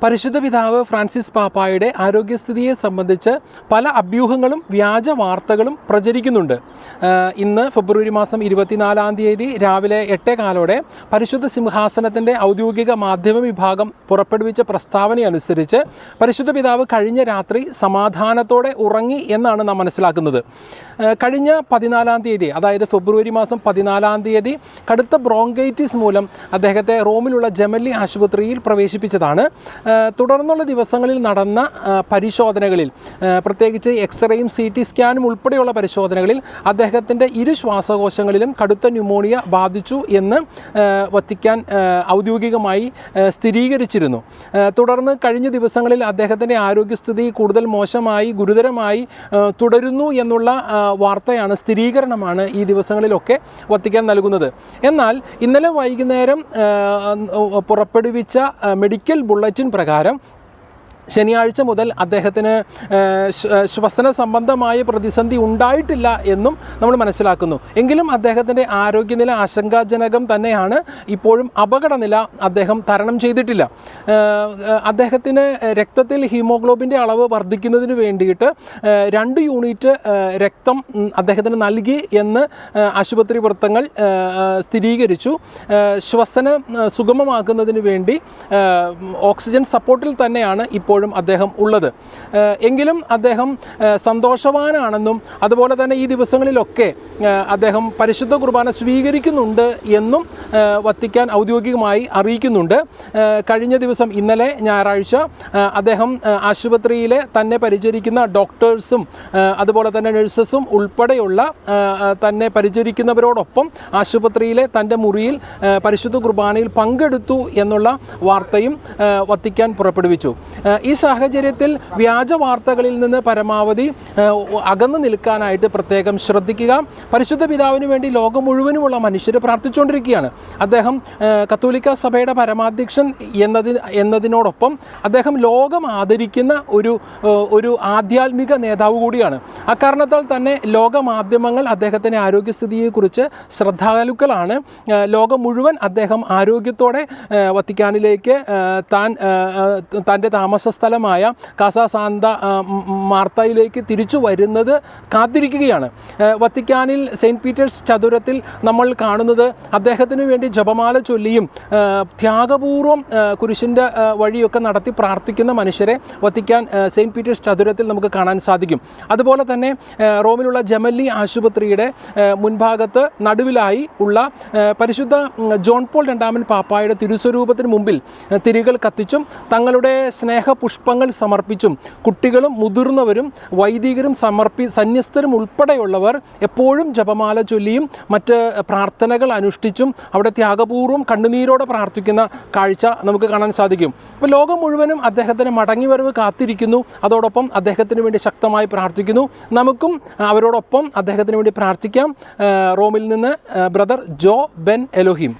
പരിശുദ്ധ പിതാവ് ഫ്രാൻസിസ് പാപ്പായുടെ ആരോഗ്യസ്ഥിതിയെ സംബന്ധിച്ച് പല അഭ്യൂഹങ്ങളും വ്യാജ വാർത്തകളും പ്രചരിക്കുന്നുണ്ട്. ഇന്ന് ഫെബ്രുവരി മാസം 24-ാം തീയതി രാവിലെ 8:15 പരിശുദ്ധ സിംഹാസനത്തിൻ്റെ ഔദ്യോഗിക മാധ്യമ വിഭാഗം പുറപ്പെടുവിച്ച പ്രസ്താവനയനുസരിച്ച് പരിശുദ്ധ പിതാവ് കഴിഞ്ഞ രാത്രി സമാധാനത്തോടെ ഉറങ്ങി എന്നാണ് നാം മനസ്സിലാക്കുന്നത്. കഴിഞ്ഞ 14-ാം തീയതി, അതായത് ഫെബ്രുവരി മാസം 14-ാം തീയതി കടുത്ത ബ്രോങ്കൈറ്റിസ് മൂലം അദ്ദേഹത്തെ റോമിലുള്ള ജെമല്ലി ആശുപത്രിയിൽ പ്രവേശിപ്പിച്ചതാണ്. തുടർന്നുള്ള ദിവസങ്ങളിൽ നടന്ന പരിശോധനകളിൽ, പ്രത്യേകിച്ച് എക്സ്റേയും CT സ്കാനും ഉൾപ്പെടെയുള്ള പരിശോധനകളിൽ അദ്ദേഹത്തിൻ്റെ ഇരു ശ്വാസകോശങ്ങളിലും കടുത്ത ന്യൂമോണിയ ബാധിച്ചു എന്ന് വത്തിക്കാൻ ഔദ്യോഗികമായി സ്ഥിരീകരിച്ചിരുന്നു. തുടർന്ന് കഴിഞ്ഞ ദിവസങ്ങളിൽ അദ്ദേഹത്തിൻ്റെ ആരോഗ്യസ്ഥിതി കൂടുതൽ മോശമായി, ഗുരുതരമായി തുടരുന്നു എന്നുള്ള വാർത്തയാണ്, സ്ഥിരീകരണമാണ് ഈ ദിവസങ്ങളിലൊക്കെ വത്തിക്കാൻ നൽകുന്നത്. എന്നാൽ ഇന്നലെ വൈകുന്നേരം പുറപ്പെടുവിച്ച മെഡിക്കൽ ബുള്ളറ്റിൻ പ്രകാരം ശനിയാഴ്ച മുതൽ അദ്ദേഹത്തിന് ശ്വസന സംബന്ധമായ പ്രതിസന്ധി ഉണ്ടായിട്ടില്ല എന്നും നമ്മൾ മനസ്സിലാക്കുന്നു. എങ്കിലും അദ്ദേഹത്തിൻ്റെ ആരോഗ്യനില ആശങ്കാജനകം തന്നെയാണ്. ഇപ്പോഴും അപകടനില അദ്ദേഹം തരണം ചെയ്തിട്ടില്ല. അദ്ദേഹത്തിന് രക്തത്തിൽ ഹീമോഗ്ലോബിൻ്റെ അളവ് വർദ്ധിക്കുന്നതിന് വേണ്ടിയിട്ട് 2 യൂണിറ്റ് രക്തം അദ്ദേഹത്തിന് നൽകി എന്ന് ആശുപത്രി വൃത്തങ്ങൾ സ്ഥിരീകരിച്ചു. ശ്വസനം സുഗമമാക്കുന്നതിന് വേണ്ടി ഓക്സിജൻ സപ്പോർട്ടിൽ തന്നെയാണ് ഇപ്പോൾ അദ്ദേഹം ഉള്ളത്. എങ്കിലും അദ്ദേഹം സന്തോഷവാനാണെന്നും അതുപോലെ തന്നെ ഈ ദിവസങ്ങളിലൊക്കെ അദ്ദേഹം പരിശുദ്ധ കുർബാന സ്വീകരിക്കുന്നുണ്ട് എന്നും വത്തിക്കാൻ ഔദ്യോഗികമായി അറിയിക്കുന്നുണ്ട്. കഴിഞ്ഞ ദിവസം, ഇന്നലെ ഞായറാഴ്ച, അദ്ദേഹം ആശുപത്രിയിലെ തന്നെ പരിചരിക്കുന്ന ഡോക്ടേഴ്സും അതുപോലെ തന്നെ നഴ്സസും ഉൾപ്പെടെയുള്ള തന്നെ പരിചരിക്കുന്നവരോടൊപ്പം ആശുപത്രിയിലെ തൻ്റെ മുറിയിൽ പരിശുദ്ധ കുർബാനയിൽ പങ്കെടുത്തു എന്നുള്ള വാർത്തയും വത്തിക്കാൻ പുറപ്പെടുവിച്ചു. ഈ സാഹചര്യത്തിൽ വ്യാജ വാർത്തകളിൽ നിന്ന് പരമാവധി അകന്നു നിൽക്കാനായിട്ട് പ്രത്യേകം ശ്രദ്ധിക്കുക. പരിശുദ്ധ പിതാവിന് വേണ്ടി ലോകം മുഴുവനുമുള്ള മനുഷ്യർ പ്രാർത്ഥിച്ചുകൊണ്ടിരിക്കുകയാണ്. അദ്ദേഹം കത്തോലിക്ക സഭയുടെ പരമാധ്യക്ഷൻ എന്നതിനോടൊപ്പം അദ്ദേഹം ലോകം ആദരിക്കുന്ന ഒരു ആധ്യാത്മിക നേതാവ് കൂടിയാണ്. അക്കാരണത്താൽ തന്നെ ലോകമാധ്യമങ്ങൾ അദ്ദേഹത്തിൻ്റെ ആരോഗ്യസ്ഥിതിയെക്കുറിച്ച് ശ്രദ്ധാലുക്കളാണ്. ലോകം മുഴുവൻ അദ്ദേഹം ആരോഗ്യത്തോടെ വത്തിക്കാനിലേക്ക് തൻ്റെ താമസ സ്ഥലമായ കാസ സാന്ത മാർത്തയിലേക്ക് തിരിച്ചു വരുന്നത് കാത്തിരിക്കുകയാണ്. വത്തിക്കാനിൽ സെയിൻറ്റ് പീറ്റേഴ്സ് ചതുരത്തിൽ നമ്മൾ കാണുന്നത് അദ്ദേഹത്തിന് വേണ്ടി ജപമാല ചൊല്ലിയും ത്യാഗപൂർവം കുരിശിൻ്റെ വഴിയൊക്കെ നടത്തി പ്രാർത്ഥിക്കുന്ന മനുഷ്യരെ വത്തിക്കാൻ സെയിൻറ്റ് പീറ്റേഴ്സ് ചതുരത്തിൽ നമുക്ക് കാണാൻ സാധിക്കും. അതുപോലെ തന്നെ റോമിലുള്ള ജെമല്ലി ആശുപത്രിയുടെ മുൻഭാഗത്ത് നടുവിലായി ഉള്ള പരിശുദ്ധ ജോൺ പോൾ 2-ാമൻ പാപ്പായുടെ തിരുസ്വരൂപത്തിന് മുമ്പിൽ തിരികൾ കത്തിച്ചും തങ്ങളുടെ പുഷ്പങ്ങൾ സമർപ്പിച്ചും കുട്ടികളും മുതിർന്നവരും വൈദികരും സന്യസ്തരും ഉൾപ്പെടെയുള്ളവർ എപ്പോഴും ജപമാല ചൊല്ലിയും മറ്റ് പ്രാർത്ഥനകൾ അനുഷ്ഠിച്ചും അവിടെ ത്യാഗപൂർവ്വം കണ്ണുനീരോടെ പ്രാർത്ഥിക്കുന്ന കാഴ്ച നമുക്ക് കാണാൻ സാധിക്കും. അപ്പോൾ ലോകം മുഴുവനും അദ്ദേഹത്തിന് മടങ്ങിവരവ് കാത്തിരിക്കുന്നു. അതോടൊപ്പം അദ്ദേഹത്തിന് വേണ്ടി ശക്തമായി പ്രാർത്ഥിക്കുന്നു. നമുക്കും അവരോടൊപ്പം അദ്ദേഹത്തിന് വേണ്ടി പ്രാർത്ഥിക്കാം. റോമിൽ നിന്ന് ബ്രദർ ജോ ബെൻ എലോഹിം.